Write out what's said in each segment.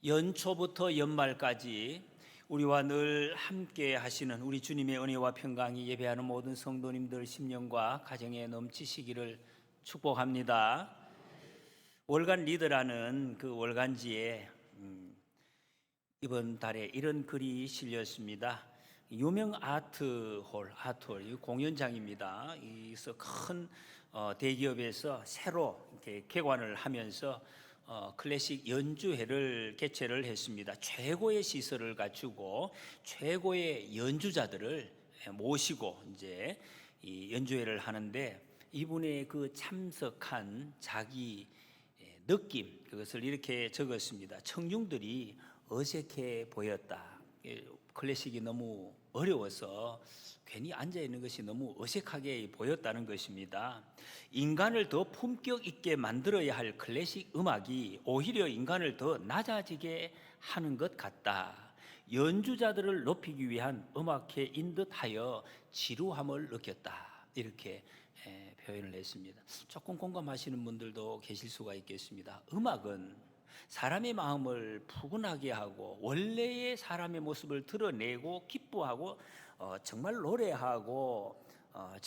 연초부터 연말까지 우리와 늘 함께 하시는 우리 주님의 은혜와 평강이 예배하는 모든 성도님들 심령과 가정에 넘치시기를 축복합니다. 월간 리더라는 그 월간지에 이번 달에 이런 글이 실렸습니다. 유명 아트홀 공연장입니다. 이서 큰 대기업에서 새로 이렇게 개관을 하면서 클래식 연주회를 개최를 했습니다. 최고의 시설을 갖추고 최고의 연주자들을 모시고 이제 이 연주회를 하는데, 이분의 그 참석한 자기 느낌, 그것을 이렇게 적었습니다. 청중들이 어색해 보였다. 클래식이 너무 어려워서 괜히 앉아 있는 것이 너무 어색하게 보였다는 것입니다. 인간을 더 품격 있게 만들어야 할 클래식 음악이 오히려 인간을 더 낮아지게 하는 것 같다. 연주자들을 높이기 위한 음악회인 듯하여 지루함을 느꼈다. 이렇게 표현을 했습니다. 조금 공감하시는 분들도 계실 수가 있겠습니다. 음악은 사람의 마음을 푸근하게 하고 원래의 사람의 모습을 드러내고 기뻐하고 정말 노래하고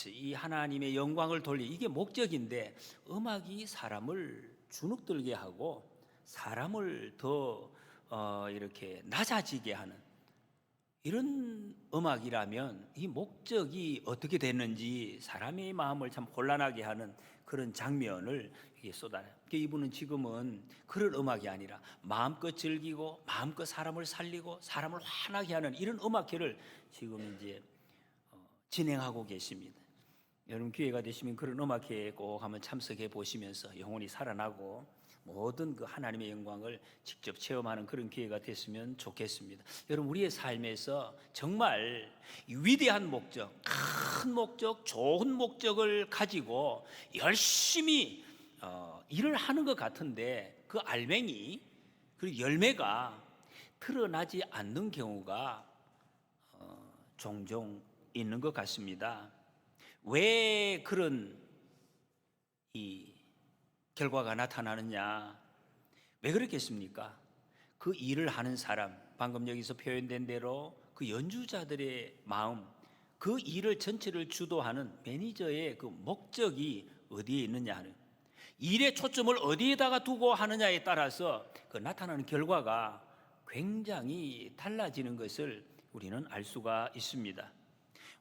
이 하나님의 영광을 이게 목적인데, 음악이 사람을 주눅들게 하고 사람을 더 이렇게 낮아지게 하는 이런 음악이라면 이 목적이 어떻게 됐는지 사람의 마음을 참 곤란하게 하는 그런 장면을 쏟아내요. 이분은 지금은 그런 음악이 아니라 마음껏 즐기고 마음껏 사람을 살리고 사람을 환하게 하는 이런 음악회를 지금 이제 진행하고 계십니다. 여러분 기회가 되시면 그런 음악회에 꼭 한번 참석해 보시면서 영혼이 살아나고 모든 그 하나님의 영광을 직접 체험하는 그런 기회가 됐으면 좋겠습니다. 여러분, 우리의 삶에서 정말 위대한 목적, 큰 목적, 좋은 목적을 가지고 열심히 일을 하는 것 같은데 그 알맹이, 그 열매가 드러나지 않는 경우가 종종 있는 것 같습니다. 왜 그런 이 결과가 나타나느냐? 왜 그렇겠습니까? 그 일을 하는 사람, 방금 여기서 표현된 대로 그 연주자들의 마음, 그 일을 전체를 주도하는 매니저의 그 목적이 어디에 있느냐 하는, 일의 초점을 어디에다가 두고 하느냐에 따라서 그 나타나는 결과가 굉장히 달라지는 것을 우리는 알 수가 있습니다.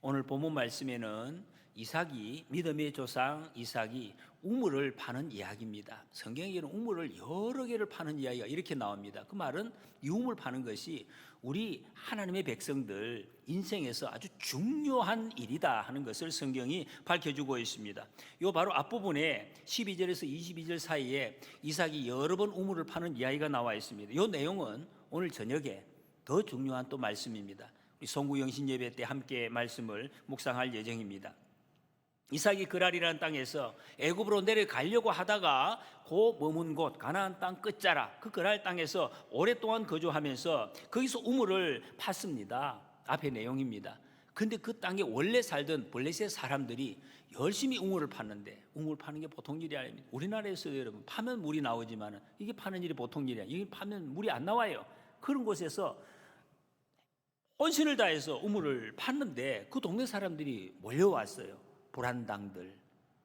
오늘 본문 말씀에는 이삭이, 믿음의 조상 이삭이 우물을 파는 이야기입니다. 성경에는 우물을 여러 개를 파는 이야기가 이렇게 나옵니다. 그 말은 이 우물 파는 것이 우리 하나님의 백성들 인생에서 아주 중요한 일이다 하는 것을 성경이 밝혀주고 있습니다. 이 바로 앞부분에 12절에서 22절 사이에 이삭이 여러 번 우물을 파는 이야기가 나와 있습니다. 이 내용은 오늘 저녁에 더 중요한 또 말씀입니다. 우리 송구영신 예배 때 함께 말씀을 묵상할 예정입니다. 이삭이 그랄이라는 땅에서 애굽으로 내려가려고 하다가 그 머문 곳 가나안 땅 끝자락 그 그랄 땅에서 오랫동안 거주하면서 거기서 우물을 팠습니다. 앞의 내용입니다. 근데 그 땅에 원래 살던 블레셋 사람들이 열심히 우물을 팠는데, 우물 파는 게 보통 일이 아닙니다. 우리나라에서 여러분 파면 물이 나오지만 이게 파는 일이 보통 일이 아니에요. 이게 파면 물이 안 나와요. 그런 곳에서 헌신을 다해서 우물을 팠는데 그 동네 사람들이 몰려왔어요. 불안당들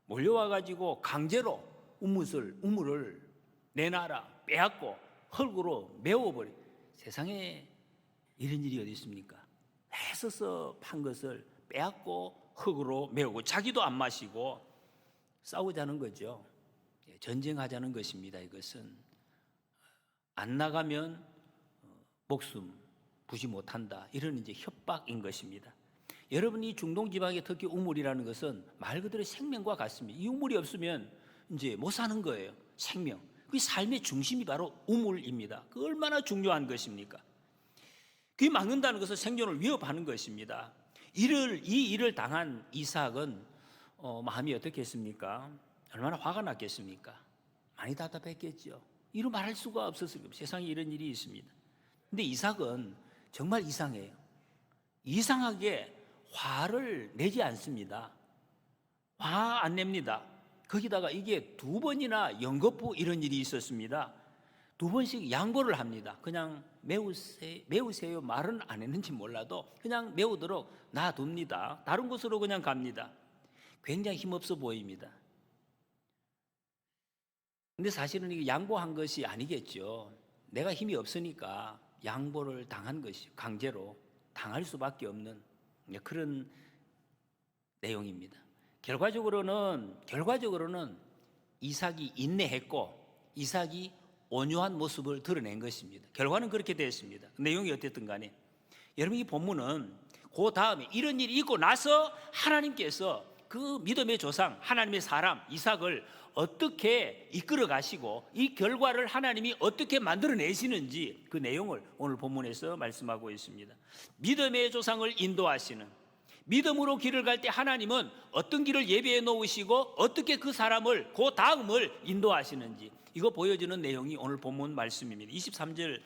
몰려와가지고 강제로 우물을 내놔라 빼앗고 흙으로 메워버리. 세상에 이런 일이 어디 있습니까? 애써서 판 것을 빼앗고 흙으로 메우고 자기도 안 마시고 싸우자는 거죠. 전쟁하자는 것입니다. 이것은 안 나가면 목숨 부지 못한다, 이런 이제 협박인 것입니다. 여러분이 중동 지방의 특히 우물이라는 것은 말 그대로 생명과 같습니다. 이 우물이 없으면 이제 못 사는 거예요. 생명. 그 삶의 중심이 바로 우물입니다. 그 얼마나 중요한 것입니까? 그게 막는다는 것은 생존을 위협하는 것입니다. 이 일을 당한 이삭은 마음이 어떻겠습니까? 얼마나 화가 났겠습니까? 많이 답답했겠죠. 이루 말할 수가 없었어요. 세상에 이런 일이 있습니다. 근데 이삭은 정말 이상해요. 이상하게 화를 내지 않습니다. 화 안 냅니다. 거기다가 이게 2번이나 연거푸 이런 일이 있었습니다. 두 번씩 양보를 합니다. 그냥 메우세요 말은 안 했는지 몰라도 그냥 메우도록 놔둡니다. 다른 곳으로 그냥 갑니다. 굉장히 힘없어 보입니다. 근데 사실은 이게 양보한 것이 아니겠죠. 내가 힘이 없으니까 양보를 당한 것이 강제로 당할 수밖에 없는 그런 내용입니다. 결과적으로는 이삭이 인내했고 이삭이 온유한 모습을 드러낸 것입니다. 결과는 그렇게 됐습니다. 내용이 어쨌든 간에 여러분 이 본문은 그 다음에 이런 일이 있고 나서 하나님께서 그 믿음의 조상 하나님의 사람 이삭을 어떻게 이끌어 가시고 이 결과를 하나님이 어떻게 만들어내시는지 그 내용을 오늘 본문에서 말씀하고 있습니다. 믿음의 조상을 인도하시는, 믿음으로 길을 갈 때 하나님은 어떤 길을 예비해 놓으시고 어떻게 그 사람을 그 다음을 인도하시는지 이거 보여주는 내용이 오늘 본문 말씀입니다. 23절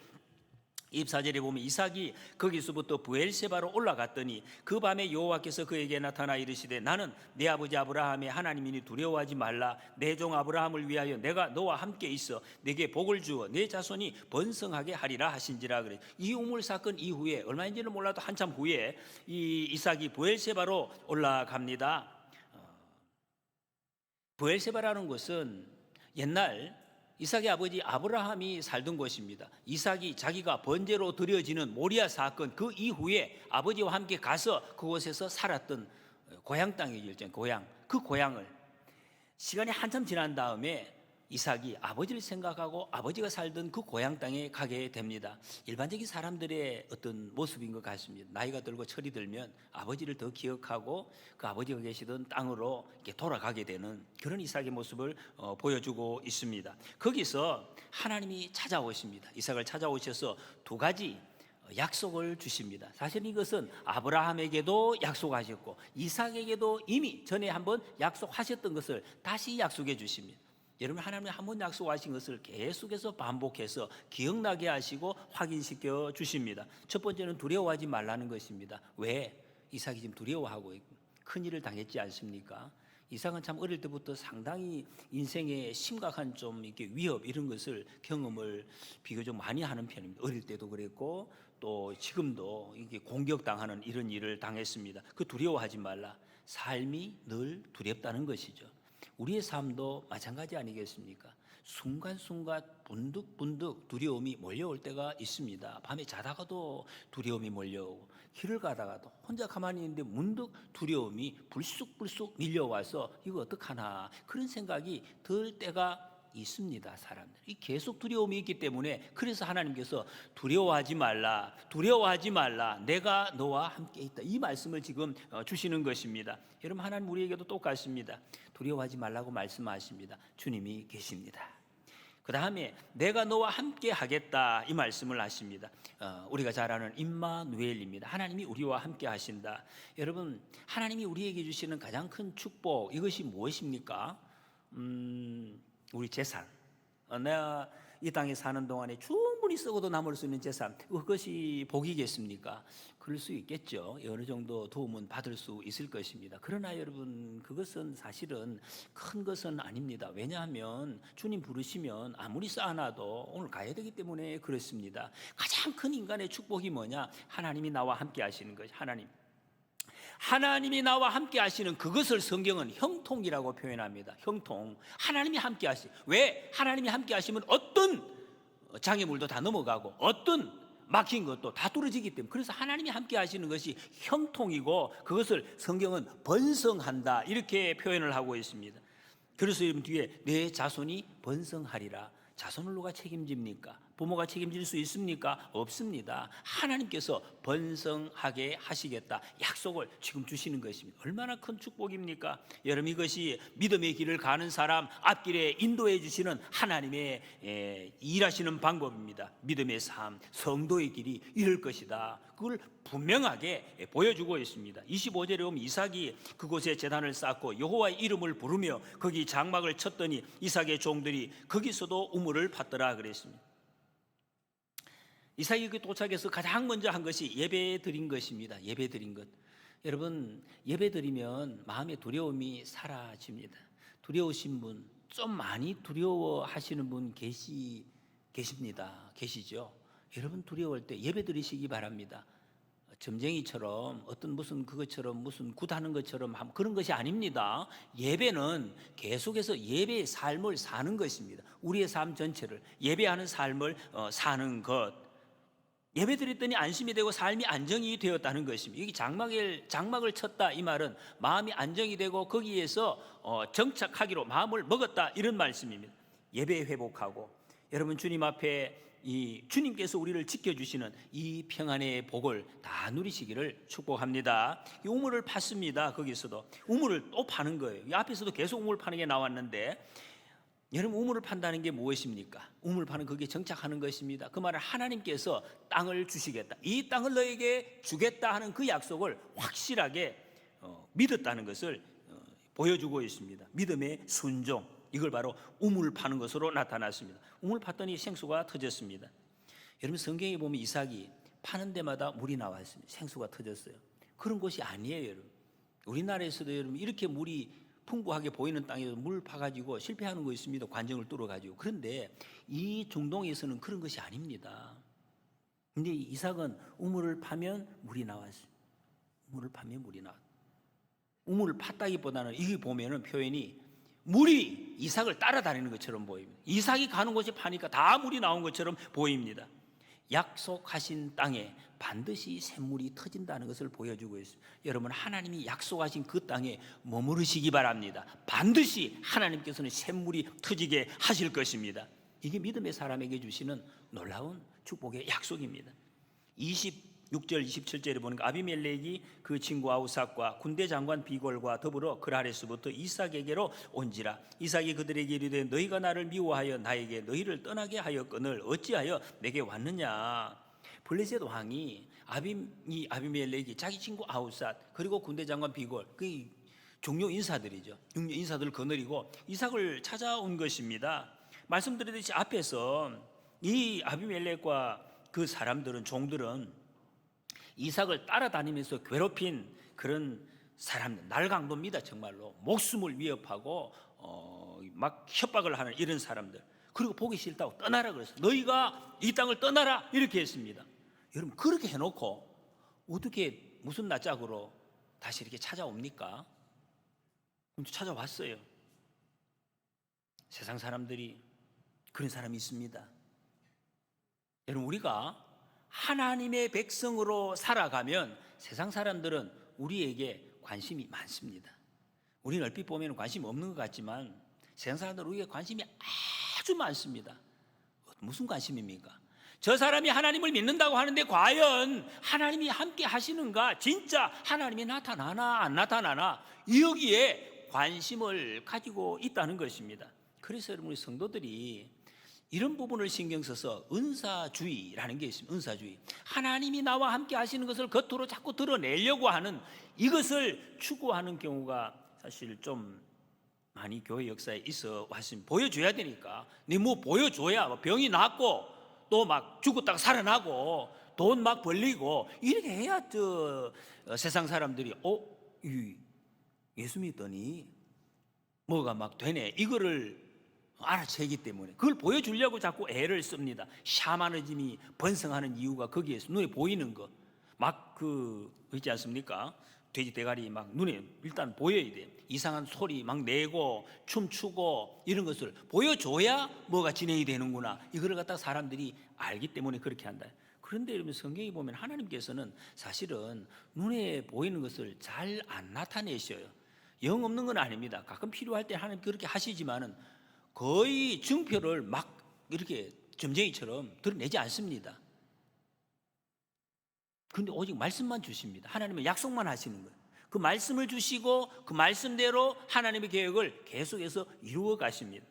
24절에 보면 이삭이 거기서부터 부엘세바로 올라갔더니 그 밤에 여호와께서 그에게 나타나 이르시되 나는 내 아버지 아브라함의 하나님이니 두려워하지 말라. 내 종 아브라함을 위하여 내가 너와 함께 있어 내게 복을 주어 내 자손이 번성하게 하리라 하신지라. 그래. 이 우물 사건 이후에 얼마인지는 몰라도 한참 후에 이 이삭이 부엘세바로 올라갑니다. 부엘세바라는 것은 옛날 이삭의 아버지 아브라함이 살던 곳입니다. 이삭이 자기가 번제로 드려지는 모리아 사건 그 이후에 아버지와 함께 가서 그곳에서 살았던 고향 땅이죠. 고향. 그 고향을 시간이 한참 지난 다음에 이삭이 아버지를 생각하고 아버지가 살던 그 고향 땅에 가게 됩니다. 일반적인 사람들의 어떤 모습인 것 같습니다. 나이가 들고 철이 들면 아버지를 더 기억하고 그 아버지가 계시던 땅으로 이렇게 돌아가게 되는 그런 이삭의 모습을 보여주고 있습니다. 거기서 하나님이 찾아오십니다. 이삭을 찾아오셔서 두 가지 약속을 주십니다. 사실 이것은 아브라함에게도 약속하셨고 이삭에게도 이미 전에 한번 약속하셨던 것을 다시 약속해 주십니다. 여러분 하나님이 한 번 약속하신 것을 계속해서 반복해서 기억나게 하시고 확인시켜 주십니다. 첫 번째는 두려워하지 말라는 것입니다. 왜? 이삭이 지금 두려워하고 있고 큰일을 당했지 않습니까? 이삭은 참 어릴 때부터 상당히 인생에 심각한 좀 이렇게 위협 이런 것을 경험을 비교적 많이 하는 편입니다. 어릴 때도 그랬고 또 지금도 이게 공격당하는 이런 일을 당했습니다. 그 두려워하지 말라. 삶이 늘 두렵다는 것이죠. 우리의 삶도 마찬가지 아니겠습니까? 순간순간 bun득bun득 두려움이 몰려올 때가 있습니다. 밤에 자다가도 두려움이 몰려오고 길을 가다가도 혼자 가만히 있는데 문득 두려움이 불쑥불쑥 밀려와서 이거 어떡하나 그런 생각이 들 때가 있습니다. 사람들이 계속 두려움이 있기 때문에 그래서 하나님께서 두려워하지 말라 내가 너와 함께 있다 이 말씀을 지금 주시는 것입니다. 여러분 하나님 우리에게도 똑같습니다. 두려워하지 말라고 말씀하십니다. 주님이 계십니다. 그 다음에 내가 너와 함께 하겠다 이 말씀을 하십니다. 우리가 잘 아는 임마누엘입니다. 하나님이 우리와 함께 하신다. 여러분 하나님이 우리에게 주시는 가장 큰 축복 이것이 무엇입니까? 우리 재산. 내가 이 땅에 사는 동안에 충분히 쓰고도 남을 수 있는 재산 그것이 복이겠습니까? 그럴 수 있겠죠. 어느 정도 도움은 받을 수 있을 것입니다. 그러나 여러분 그것은 사실은 큰 것은 아닙니다. 왜냐하면 주님 부르시면 아무리 쌓아놔도 오늘 가야 되기 때문에 그렇습니다. 가장 큰 인간의 축복이 뭐냐? 하나님이 나와 함께 하시는 것이 하나님이 나와 함께 하시는 그것을 성경은 형통이라고 표현합니다. 형통. 하나님이 함께 하시. 왜? 하나님이 함께 하시면 어떤 장애물도 다 넘어가고 어떤 막힌 것도 다 뚫어지기 때문에 그래서 하나님이 함께 하시는 것이 형통이고 그것을 성경은 번성한다 이렇게 표현을 하고 있습니다. 그래서 여러분 뒤에 내 자손이 번성하리라. 자손을 누가 책임집니까? 부모가 책임질 수 있습니까? 없습니다. 하나님께서 번성하게 하시겠다 약속을 지금 주시는 것입니다. 얼마나 큰 축복입니까? 여러분 이것이 믿음의 길을 가는 사람 앞길에 인도해 주시는 하나님의 일하시는 방법입니다. 믿음의 삶, 성도의 길이 이럴 것이다. 그걸 분명하게 보여주고 있습니다. 25절에 보면 이삭이 그곳에 제단을 쌓고 여호와의 이름을 부르며 거기 장막을 쳤더니 이삭의 종들이 거기서도 우물을 팠더라 그랬습니다. 이삭이 도착해서 가장 먼저 한 것이 예배 드린 것입니다. 예배 드린 것. 여러분 예배 드리면 마음의 두려움이 사라집니다. 두려우신 분, 좀 많이 두려워하시는 분 계십니다. 계시죠? 여러분 두려울 때 예배 드리시기 바랍니다. 점쟁이처럼 어떤 무슨 그것처럼 무슨 굿하는 것처럼 그런 것이 아닙니다. 예배는 계속해서 예배의 삶을 사는 것입니다. 우리의 삶 전체를 예배하는 삶을 사는 것. 예배 드렸더니 안심이 되고 삶이 안정이 되었다는 것입니다. 여기 장막을 쳤다 이 말은 마음이 안정이 되고 거기에서 정착하기로 마음을 먹었다 이런 말씀입니다. 예배 회복하고 여러분 주님 앞에 이 주님께서 우리를 지켜주시는 이 평안의 복을 다 누리시기를 축복합니다. 이 우물을 팠습니다. 거기서도 우물을 또 파는 거예요. 이 앞에서도 계속 우물 파는 게 나왔는데 여러분 우물을 판다는 게 무엇입니까? 우물 파는 거기에 정착하는 것입니다. 그 말은 하나님께서 땅을 주시겠다, 이 땅을 너에게 주겠다 하는 그 약속을 확실하게 믿었다는 것을 보여주고 있습니다. 믿음의 순종, 이걸 바로 우물 파는 것으로 나타났습니다. 우물 팠더니 생수가 터졌습니다. 여러분 성경에 보면 이삭이 파는 데마다 물이 나왔습니다. 생수가 터졌어요. 그런 곳이 아니에요, 여러분. 우리나라에서도 여러분 이렇게 물이 풍부하게 보이는 땅에서 물 파가지고 실패하는 거 있습니다. 관정을 뚫어가지고. 그런데 이 중동에서는 그런 것이 아닙니다. 근데 이삭은 우물을 파면 물이 나왔어요. 우물을 파면 물이 나왔어요. 우물을 팠다기보다는 이게 보면은 표현이 물이 이삭을 따라다니는 것처럼 보입니다. 이삭이 가는 곳에 파니까 다 물이 나온 것처럼 보입니다. 약속하신 땅에 반드시 샘물이 터진다는 것을 보여주고 있습니다. 여러분 하나님이 약속하신 그 땅에 머무르시기 바랍니다. 반드시 하나님께서는 샘물이 터지게 하실 것입니다. 이게 믿음의 사람에게 주시는 놀라운 축복의 약속입니다. 26절 27절에 보니까 아비멜렉이 그 친구 아우삭과 군대 장관 비골과 더불어 그라레스부터 이삭에게로 온지라. 이삭이 그들에게 이르되 너희가 나를 미워하여 나에게 너희를 떠나게 하였거늘 어찌하여 내게 왔느냐. 블레셋 왕이 아비멜렉이 자기 친구 아우삭 그리고 군대 장관 비골 그 종료 인사들이죠. 육류 인사들을 거느리고 이삭을 찾아온 것입니다. 말씀드렸듯이 앞에서 이 아비멜렉과 그 사람들은 종들은 이삭을 따라다니면서 괴롭힌 그런 사람들, 날강도입니다. 정말로 목숨을 위협하고 막 협박을 하는 이런 사람들. 그리고 보기 싫다고 떠나라 그랬어요. 너희가 이 땅을 떠나라 이렇게 했습니다. 여러분 그렇게 해놓고 어떻게 무슨 낯짝으로 다시 이렇게 찾아옵니까? 찾아왔어요. 세상 사람들이 그런 사람이 있습니다. 여러분 우리가 하나님의 백성으로 살아가면 세상 사람들은 우리에게 관심이 많습니다. 우리는 얼핏 보면 관심 없는 것 같지만 세상 사람들은 우리에게 관심이 아주 많습니다. 무슨 관심입니까? 저 사람이 하나님을 믿는다고 하는데 과연 하나님이 함께 하시는가? 진짜 하나님이 나타나나 안 나타나나? 여기에 관심을 가지고 있다는 것입니다. 그래서 여러분 우리 성도들이 이런 부분을 신경 써서 은사주의라는 게 있습니다. 은사주의. 하나님이 나와 함께 하시는 것을 겉으로 자꾸 드러내려고 하는 이것을 추구하는 경우가 사실 좀 많이 교회 역사에 있어 왔습니다. 보여줘야 되니까. 네 뭐 보여줘야 병이 낫고 또 막 죽었다가 살아나고 돈 막 벌리고 이렇게 해야 세상 사람들이 예수 믿더니 뭐가 막 되네 이거를 알아채기 때문에 그걸 보여주려고 자꾸 애를 씁니다. 샤머니즘이 번성하는 이유가 거기에서 눈에 보이는 거 막 있지 않습니까? 돼지 대가리 막 눈에 일단 보여야 돼. 이상한 소리 막 내고 춤추고 이런 것을 보여줘야 뭐가 진행이 되는구나. 이거를 갖다가 사람들이 알기 때문에 그렇게 한다. 그런데 여러분 성경에 보면 하나님께서는 사실은 눈에 보이는 것을 잘 안 나타내셔요. 영 없는 건 아닙니다. 가끔 필요할 때 하나님 그렇게 하시지만은 거의 증표를 막 이렇게 점쟁이처럼 드러내지 않습니다. 그런데 오직 말씀만 주십니다. 하나님은 약속만 하시는 거예요. 그 말씀을 주시고 그 말씀대로 하나님의 계획을 계속해서 이루어 가십니다.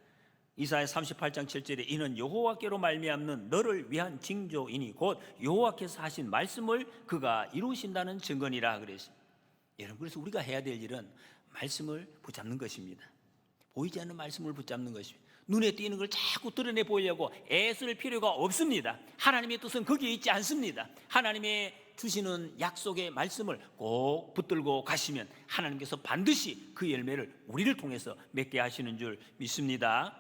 이사야 38장 7절에 이는 여호와께로 말미암는 너를 위한 징조이니 곧 여호와께서 하신 말씀을 그가 이루신다는 증거니라 그랬습니다. 여러분 그래서 우리가 해야 될 일은 말씀을 붙잡는 것입니다. 보이지 않는 말씀을 붙잡는 것입니다. 눈에 띄는 걸 자꾸 드러내 보이려고 애쓸 필요가 없습니다. 하나님의 뜻은 거기에 있지 않습니다. 하나님의 주시는 약속의 말씀을 꼭 붙들고 가시면 하나님께서 반드시 그 열매를 우리를 통해서 맺게 하시는 줄 믿습니다.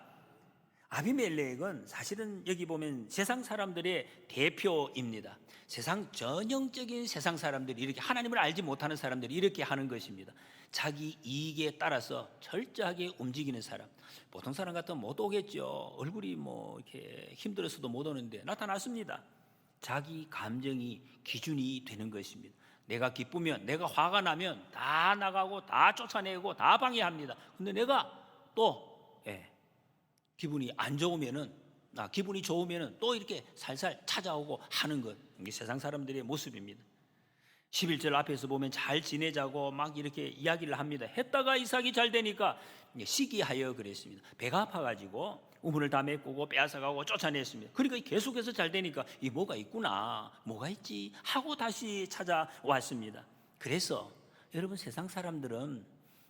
아비멜렉은 사실은 여기 보면 세상 사람들의 대표입니다. 세상 전형적인 세상 사람들이 이렇게 하나님을 알지 못하는 사람들이 이렇게 하는 것입니다. 자기 이익에 따라서 철저하게 움직이는 사람. 보통 사람 같으면 못 오겠죠. 얼굴이 뭐 이렇게 힘들어서도 못 오는데 나타났습니다. 자기 감정이 기준이 되는 것입니다. 내가 기쁘면, 내가 화가 나면 다 나가고 다 쫓아내고 다 방해합니다. 근데 내가 또 기분이 안 좋으면은, 기분이 좋으면은 또 이렇게 살살 찾아오고 하는 것. 이게 세상 사람들의 모습입니다. 11절 앞에서 보면 잘 지내자고 막 이렇게 이야기를 합니다. 했다가 이삭이 잘 되니까 시기하여 그랬습니다. 배가 아파가지고 우물을 다 메꾸고 빼앗아가고 쫓아냈습니다. 그러니까 계속해서 잘 되니까 이 뭐가 있구나, 뭐가 있지 하고 다시 찾아왔습니다. 그래서 여러분, 세상 사람들은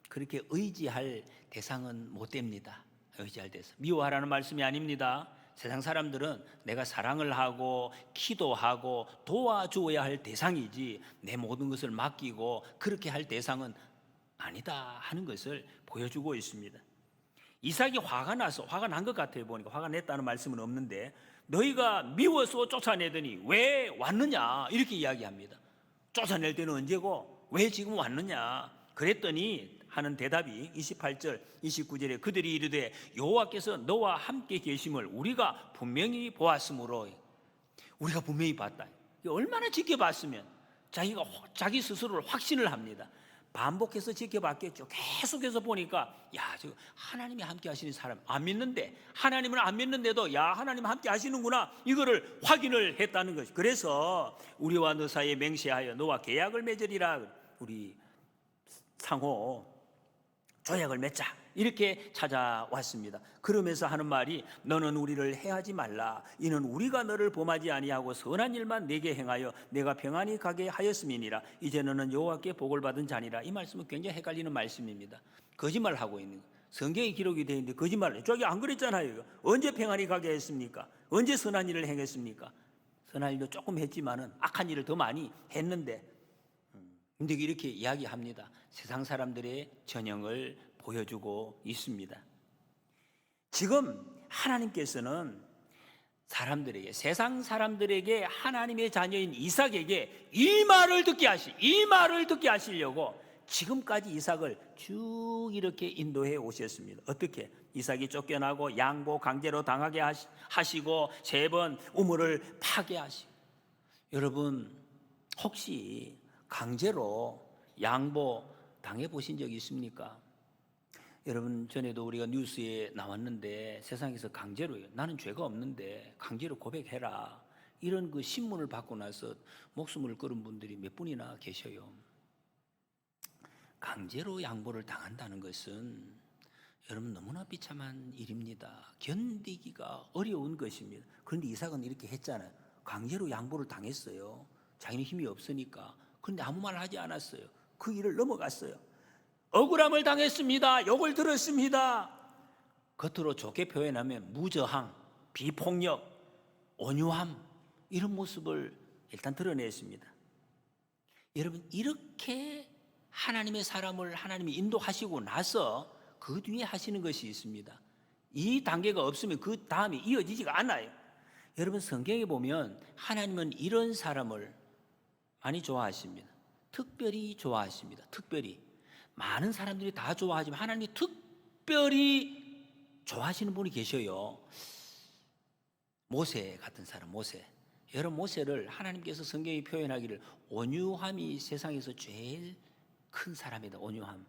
그렇게 의지할 대상은 못 됩니다. 의지할 대상, 미워하라는 말씀이 아닙니다. 세상 사람들은 내가 사랑을 하고 기도하고 도와줘야 할 대상이지 내 모든 것을 맡기고 그렇게 할 대상은 아니다 하는 것을 보여주고 있습니다. 이삭이 화가 난 것 같아요. 보니까 화가 냈다는 말씀은 없는데, 너희가 미워서 쫓아내더니 왜 왔느냐 이렇게 이야기합니다. 쫓아낼 때는 언제고 왜 지금 왔느냐 그랬더니 하는 대답이 28절 29절에 그들이 이르되 여호와께서 너와 함께 계심을 우리가 분명히 보았으므로. 우리가 분명히 봤다. 얼마나 지켜봤으면 자기가 자기 스스로를 확신을 합니다. 반복해서 지켜봤겠죠. 계속해서 보니까 저 하나님이 함께 하시는 사람 안 믿는데, 하나님을 안 믿는데도 하나님 함께 하시는구나 이거를 확인을 했다는 것이. 그래서 우리와 너 사이에 맹세하여 너와 계약을 맺으리라. 우리 상호 조약을 맺자 이렇게 찾아왔습니다. 그러면서 하는 말이 너는 우리를 해하지 말라. 이는 우리가 너를 범하지 아니하고 선한 일만 내게 행하여 내가 평안히 가게 하였음이니라. 이제 너는 여호와께 복을 받은 자니라. 이 말씀은 굉장히 헷갈리는 말씀입니다. 거짓말하고 있는 거. 성경에 기록이 되어 있는데 거짓말을, 저기 안 그랬잖아요. 언제 평안히 가게 했습니까? 언제 선한 일을 행했습니까? 선한 일도 조금 했지만은 악한 일을 더 많이 했는데, 근데 이렇게 이야기합니다. 세상 사람들의 전형을 보여주고 있습니다. 지금 하나님께서는 사람들에게, 세상 사람들에게 하나님의 자녀인 이삭에게 이 말을 듣게 하시려고 지금까지 이삭을 쭉 이렇게 인도해 오셨습니다. 어떻게? 이삭이 쫓겨나고 양보 강제로 당하게 하시고 3번 우물을 파괴하시고. 여러분, 혹시 강제로 양보 당해 보신 적 있습니까? 여러분, 전에도 우리가 뉴스에 나왔는데 세상에서 강제로요, 나는 죄가 없는데 강제로 고백해라, 이런 그 신문을 받고 나서 목숨을 끊은 분들이 몇 분이나 계셔요. 강제로 양보를 당한다는 것은 여러분 너무나 비참한 일입니다. 견디기가 어려운 것입니다. 그런데 이삭은 이렇게 했잖아요. 강제로 양보를 당했어요. 자기는 힘이 없으니까. 그런데 아무 말 하지 않았어요. 그 일을 넘어갔어요. 억울함을 당했습니다. 욕을 들었습니다. 겉으로 좋게 표현하면 무저항, 비폭력, 온유함, 이런 모습을 일단 드러냈습니다. 여러분, 이렇게 하나님의 사람을 하나님이 인도하시고 나서 그 뒤에 하시는 것이 있습니다. 이 단계가 없으면 그 다음이 이어지지가 않아요. 여러분, 성경에 보면 하나님은 이런 사람을 많이 좋아하십니다. 특별히 좋아하십니다. 특별히 많은 사람들이 다 좋아하지만 하나님이 특별히 좋아하시는 분이 계셔요. 모세 같은 사람, 모세. 여러분, 모세를 하나님께서 성경이 표현하기를 온유함이 세상에서 제일 큰 사람이다. 온유함.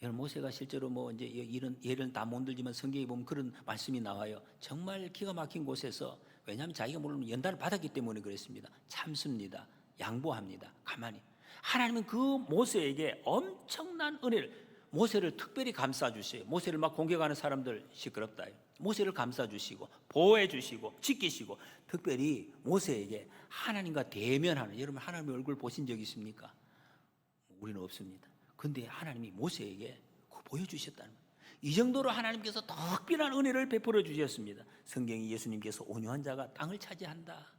여러분, 모세가 실제로 뭐 이제 이런 예를 다 못 들지만 성경에 보면 그런 말씀이 나와요. 정말 기가 막힌 곳에서, 왜냐하면 자기가 물론 연단을 받았기 때문에 그랬습니다. 참습니다. 양보합니다. 가만히. 하나님은 그 모세에게 엄청난 은혜를, 모세를 특별히 감싸주세요. 모세를 막 공격하는 사람들 시끄럽다. 모세를 감싸주시고 보호해주시고 지키시고, 특별히 모세에게 하나님과 대면하는, 여러분 하나님의 얼굴 보신 적 있습니까? 우리는 없습니다. 근데 하나님이 모세에게 그거 보여주셨다는 거예요. 이 정도로 하나님께서 특별한 은혜를 베풀어 주셨습니다. 성경이 예수님께서 온유한 자가 땅을 차지한다,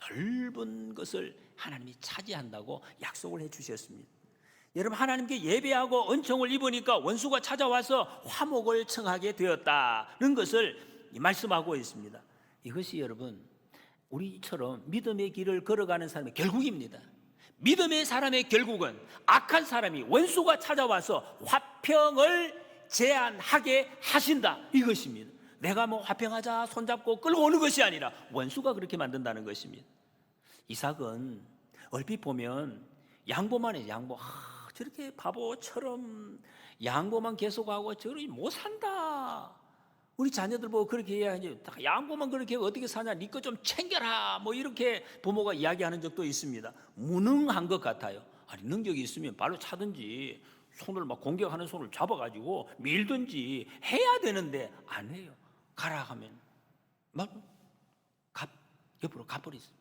넓은 것을 하나님이 차지한다고 약속을 해주셨습니다. 여러분, 하나님께 예배하고 은총을 입으니까 원수가 찾아와서 화목을 청하게 되었다는 것을 말씀하고 있습니다. 이것이 여러분 우리처럼 믿음의 길을 걸어가는 사람의 결국입니다. 믿음의 사람의 결국은 악한 사람이 원수가 찾아와서 화평을 제한하게 하신다 이것입니다. 내가 뭐 화평하자 손잡고 끌고 오는 것이 아니라 원수가 그렇게 만든다는 것입니다. 이삭은 얼핏 보면 양보만 해. 저렇게 바보처럼 양보만 계속하고 저리 못 산다. 우리 자녀들 보고 그렇게 해야지. 양보만 그렇게 어떻게 사냐. 네 거 좀 챙겨라. 뭐 이렇게 부모가 이야기하는 적도 있습니다. 무능한 것 같아요. 아니 능력이 있으면 발로 차든지 손을 막 공격하는 손을 잡아가지고 밀든지 해야 되는데 안 해요. 가라 하면 막 옆으로 가버리세요.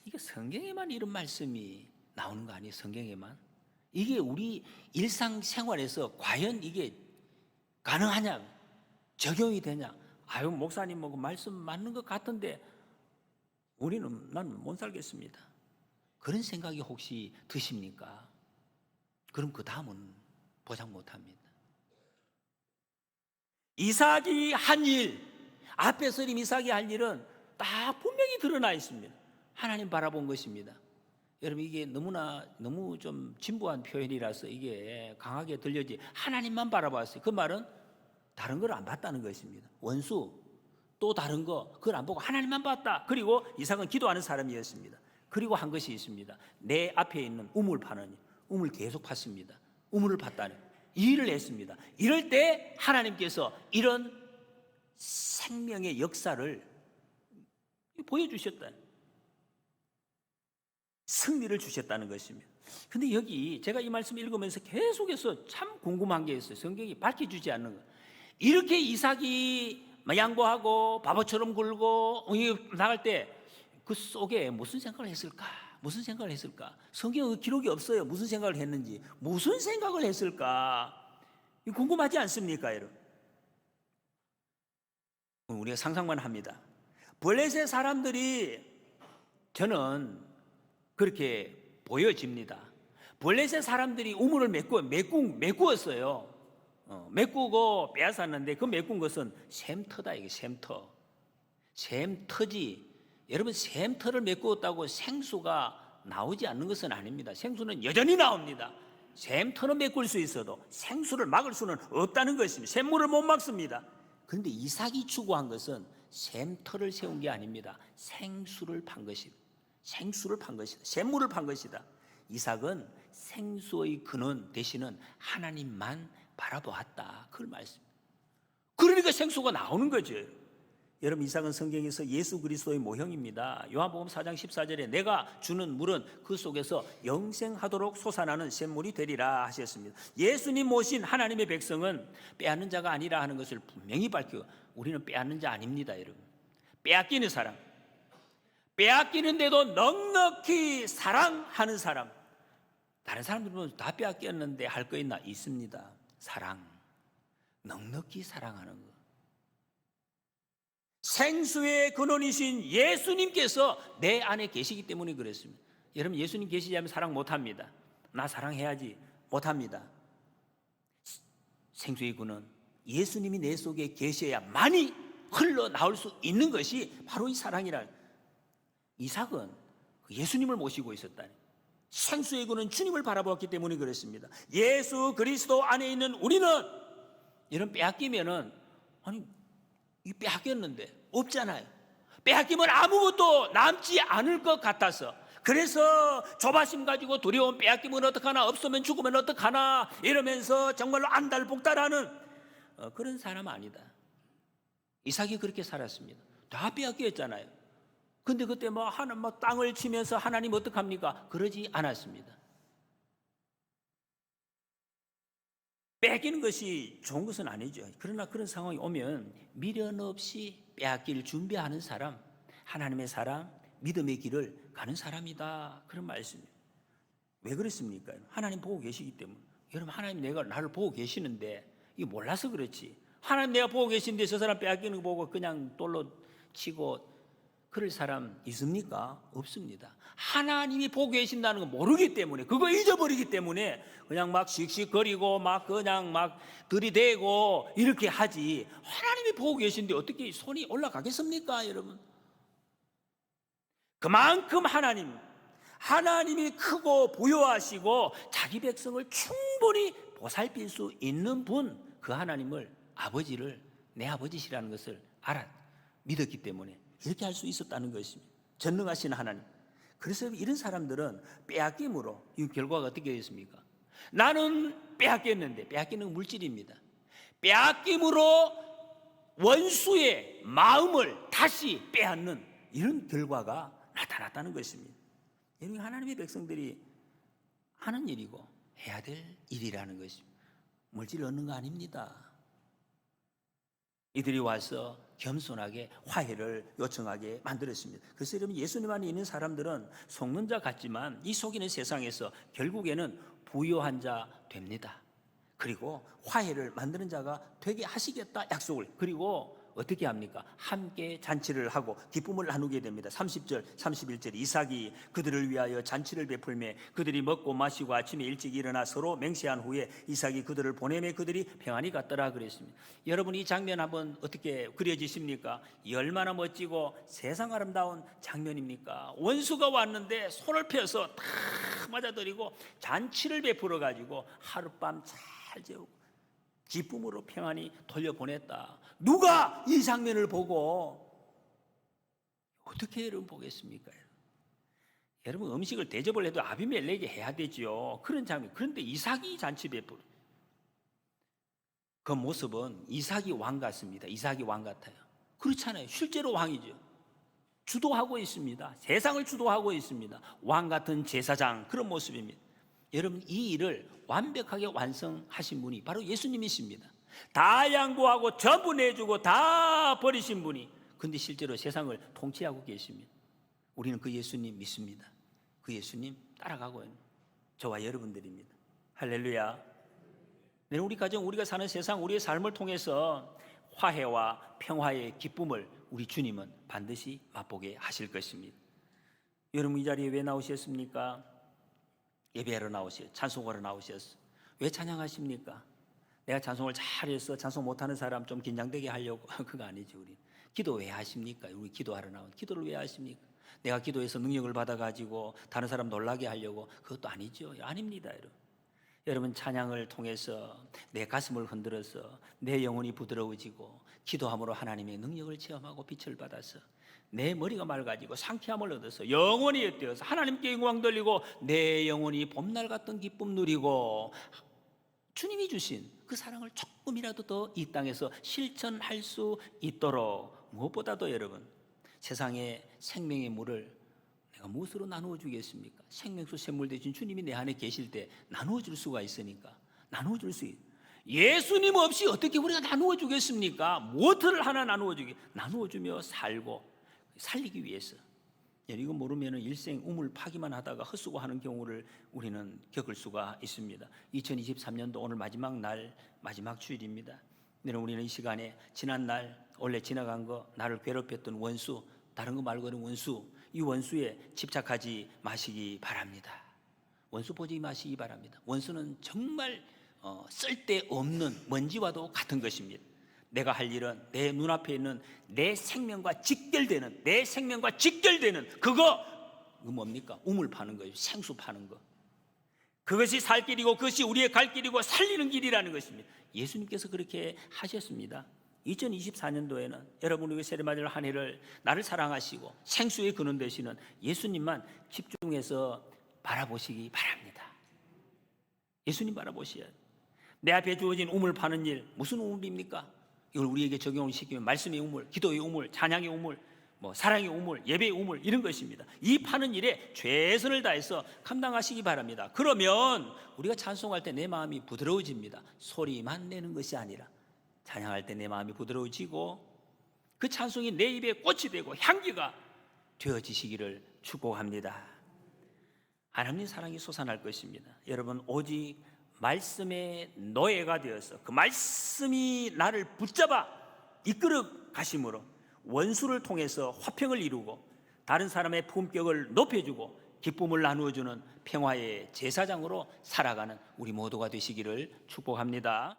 이게 성경에만 이런 말씀이 나오는 거 아니에요? 성경에만? 이게 우리 일상생활에서 과연 이게 가능하냐? 적용이 되냐? 아유 목사님 뭐 말씀 맞는 것 같은데 나는 못 살겠습니다. 그런 생각이 혹시 드십니까? 그럼 그 다음은 보장 못합니다. 이삭이 한 일, 앞에서 이삭이 한 일은 딱 분명히 드러나 있습니다. 하나님 바라본 것입니다. 여러분 이게 너무 좀 진부한 표현이라서 이게 강하게 들려지. 하나님만 바라봤어요. 그 말은 다른 걸 안 봤다는 것입니다. 원수 또 다른 거 그걸 안 보고 하나님만 봤다. 그리고 이삭은 기도하는 사람이었습니다. 그리고 한 것이 있습니다. 내 앞에 있는 우물 파는 우물 계속 팠습니다. 우물을 팠다는 이 일을 했습니다. 이럴 때 하나님께서 이런 생명의 역사를 보여주셨다. 승리를 주셨다는 것입니다. 근데 여기 제가 이 말씀 읽으면서 계속해서 참 궁금한 게 있어요. 성경이 밝혀주지 않는 거. 이렇게 이삭이 양보하고 바보처럼 굴고 나갈 때 그 속에 무슨 생각을 했을까? 무슨 생각을 했을까? 성경에 기록이 없어요. 무슨 생각을 했는지. 무슨 생각을 했을까? 궁금하지 않습니까, 여러분? 우리가 상상만 합니다. 블레셋 사람들이 저는 그렇게 보여집니다. 블레셋 사람들이 우물을 메꾸었어요. 메꾸고 빼앗았는데 그 메꾼 것은 샘터다. 이게 샘터. 샘터지. 여러분 샘터를 메꾸었다고 생수가 나오지 않는 것은 아닙니다. 생수는 여전히 나옵니다. 샘터는 메꿀 수 있어도 생수를 막을 수는 없다는 것입니다. 샘물을 못 막습니다. 그런데 이삭이 추구한 것은 샘터를 세운 게 아닙니다. 생수를 판 것이다. 생수를 판 것이다. 샘물을 판 것이다. 이삭은 생수의 근원 되시는 하나님만 바라보았다. 그걸 말씀입니다. 그러니까 생수가 나오는 거죠. 여러분 이삭은 성경에서 예수 그리스도의 모형입니다. 요한복음 4장 14절에 내가 주는 물은 그 속에서 영생하도록 솟아나는 샘물이 되리라 하셨습니다. 예수님 모신 하나님의 백성은 빼앗는 자가 아니라 하는 것을 분명히 밝히고 우리는 빼앗는 자 아닙니다. 여러분 빼앗기는 사람, 빼앗기는데도 넉넉히 사랑하는 사람. 다른 사람들은 다 빼앗겼는데 할 거 있나? 있습니다. 사랑, 넉넉히 사랑하는 것. 생수의 근원이신 예수님께서 내 안에 계시기 때문에 그랬습니다. 여러분 예수님 계시지 않으면 사랑 못합니다. 나 사랑해야지 못합니다. 생수의 근원 예수님이 내 속에 계셔야만이 흘러나올 수 있는 것이 바로 이 사랑이라. 이삭은 예수님을 모시고 있었다니. 생수의 근원 주님을 바라보았기 때문에 그랬습니다. 예수 그리스도 안에 있는 우리는 이런 빼앗기면은 이 빼앗겼는데 없잖아요. 빼앗기면 아무것도 남지 않을 것 같아서 그래서 조바심 가지고 두려움 빼앗기면 어떡하나 없으면 죽으면 어떡하나 이러면서 정말로 안달복달하는 그런 사람 아니다. 이삭이 그렇게 살았습니다. 다 빼앗겼잖아요. 근데 그때 땅을 치면서 하나님 어떡합니까? 그러지 않았습니다. 뺏기는 것이 좋은 것은 아니죠. 그러나 그런 상황이 오면 미련 없이 빼앗길 준비하는 사람, 하나님의 사람, 믿음의 길을 가는 사람이다. 그런 말씀이에요. 왜 그렇습니까? 하나님 보고 계시기 때문에. 여러분 하나님 나를 보고 계시는데 이게 몰라서 그렇지. 하나님 내가 보고 계신데 저 사람 빼앗기는 거 보고 그냥 돌로 치고 그럴 사람 있습니까? 없습니다. 하나님이 보고 계신다는 거 모르기 때문에, 그거 잊어버리기 때문에 그냥 막 씩씩거리고 막 그냥 막 들이대고 이렇게 하지, 하나님이 보고 계신데 어떻게 손이 올라가겠습니까, 여러분? 그만큼 하나님이 크고 부요하시고 자기 백성을 충분히 보살필 수 있는 분, 그 하나님을, 아버지를 내 아버지시라는 것을 믿었기 때문에 이렇게 할 수 있었다는 것입니다. 전능하신 하나님. 그래서 이런 사람들은 빼앗김으로, 이 결과가 어떻게 되겠습니까? 나는 빼앗겼는데, 빼앗기는 물질입니다. 빼앗김으로 원수의 마음을 다시 빼앗는 이런 결과가 나타났다는 것입니다. 여러분, 하나님의 백성들이 하는 일이고 해야 될 일이라는 것입니다. 물질 얻는 거 아닙니다. 이들이 와서 겸손하게 화해를 요청하게 만들었습니다. 그래서 여러분, 예수님 안에 있는 사람들은 속는 자 같지만 이 속이는 세상에서 결국에는 부요한 자 됩니다. 그리고 화해를 만드는 자가 되게 하시겠다 약속을, 그리고 어떻게 합니까? 함께 잔치를 하고 기쁨을 나누게 됩니다. 30절 31절 이삭이 그들을 위하여 잔치를 베풀며 그들이 먹고 마시고 아침에 일찍 일어나 서로 맹세한 후에 이삭이 그들을 보내매 그들이 평안히 갔더라 그랬습니다. 여러분, 이 장면 한번 어떻게 그려지십니까? 얼마나 멋지고 세상 아름다운 장면입니까? 원수가 왔는데 손을 펴서 다 맞아들이고 잔치를 베풀어 가지고 하룻밤 잘 재우고 기쁨으로 평안히 돌려보냈다. 누가 이 장면을 보고 어떻게 여러분 보겠습니까? 여러분, 음식을 대접을 해도 아비멜렉이 해야 되죠. 그런 장면. 그런데 이삭이 잔치 베풀, 그 모습은 이삭이 왕 같습니다. 이삭이 왕 같아요. 그렇잖아요. 실제로 왕이죠. 주도하고 있습니다. 세상을 주도하고 있습니다. 왕 같은 제사장, 그런 모습입니다. 여러분, 이 일을 완벽하게 완성하신 분이 바로 예수님이십니다. 다 양보하고 전부 내주고 다 버리신 분이, 근데 실제로 세상을 통치하고 계십니다. 우리는 그 예수님 믿습니다. 그 예수님 따라가고 있는 저와 여러분들입니다. 할렐루야. 네, 우리 가정, 우리가 사는 세상, 우리의 삶을 통해서 화해와 평화의 기쁨을 우리 주님은 반드시 맛보게 하실 것입니다. 여러분, 이 자리에 왜 나오셨습니까? 예배하러 나오셨어요. 찬송하러 나오셨어요. 왜 찬양하십니까? 내가 찬송을 잘해서 찬송 못하는 사람 좀 긴장되게 하려고 그거 아니죠. 우리 기도 왜 하십니까? 우리 기도하러 나온 기도를 왜 하십니까? 내가 기도해서 능력을 받아가지고 다른 사람 놀라게 하려고, 그것도 아니죠. 아닙니다, 여러분. 여러분, 찬양을 통해서 내 가슴을 흔들어서 내 영혼이 부드러워지고 기도함으로 하나님의 능력을 체험하고 빛을 받아서 내 머리가 맑아지고 상쾌함을 얻어서 영원히 뛰어서 하나님께 영광 돌리고 내 영혼이 봄날 같은 기쁨 누리고 주님이 주신 그 사랑을 조금이라도 더 이 땅에서 실천할 수 있도록, 무엇보다도 여러분, 세상의 생명의 물을 내가 무엇으로 나누어 주겠습니까? 생명수 샘물 대신 주님이 내 안에 계실 때 나누어 줄 수가 있으니까 나누어 줄 수 있어요. 예수님 없이 어떻게 우리가 나누어 주겠습니까? 무엇을 하나 나누어 주기, 나누어 주며 살고 살리기 위해서. 이거 모르면 일생 우물파기만 하다가 헛수고하는 경우를 우리는 겪을 수가 있습니다. 2023년도 오늘 마지막 날, 마지막 주일입니다. 우리는 이 시간에 지난 날, 원래 지나간 거, 나를 괴롭혔던 원수, 다른 거 말고는 원수, 이 원수에 집착하지 마시기 바랍니다. 원수 보지 마시기 바랍니다. 원수는 정말 쓸데없는 먼지와도 같은 것입니다. 내가 할 일은 내 눈앞에 있는 내 생명과 직결되는, 그거 뭡니까? 우물 파는 거예요. 생수 파는 거. 그것이 살 길이고 그것이 우리의 갈 길이고 살리는 길이라는 것입니다. 예수님께서 그렇게 하셨습니다. 2024년도에는 여러분의 세례맞을 한 해를 나를 사랑하시고 생수의 근원 되시는 예수님만 집중해서 바라보시기 바랍니다. 예수님 바라보셔야 돼요. 내 앞에 주어진 우물 파는 일, 무슨 우물입니까? 이걸 우리에게 적용을 시키면 말씀의 우물, 기도의 우물, 찬양의 우물, 사랑의 우물, 예배의 우물, 이런 것입니다. 이 파는 일에 최선을 다해서 감당하시기 바랍니다. 그러면 우리가 찬송할 때 내 마음이 부드러워집니다. 소리만 내는 것이 아니라 찬양할 때 내 마음이 부드러워지고 그 찬송이 내 입에 꽃이 되고 향기가 되어지시기를 축복합니다. 하나님 사랑이 솟아날 것입니다. 여러분, 오직 말씀의 노예가 되어서 그 말씀이 나를 붙잡아 이끌어 가심으로 원수를 통해서 화평을 이루고 다른 사람의 품격을 높여주고 기쁨을 나누어주는 평화의 제사장으로 살아가는 우리 모두가 되시기를 축복합니다.